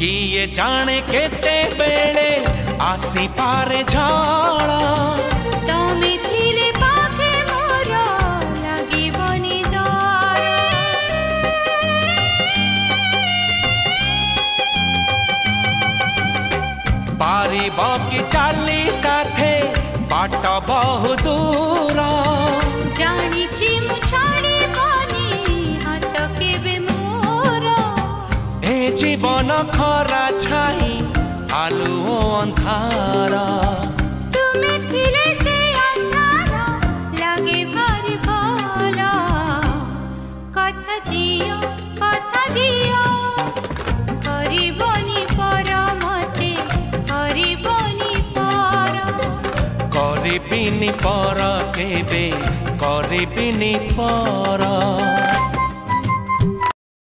किए जाने केते बेले आसी पारे झाड़ा तमे थिले पाखे मोर लागिबनी डर पारिब कि चाली साथे बाट बहु दूर जानिछि मु छाड़िबनी हाथ केबे मोर ए जीवन खरा छाई आलु अंधार तुमे थिले से अंधार लागे भारी भल कथा दियो करिबनी पर मते करिबनी पर करिबिनी पर केबे करिबिनी पर।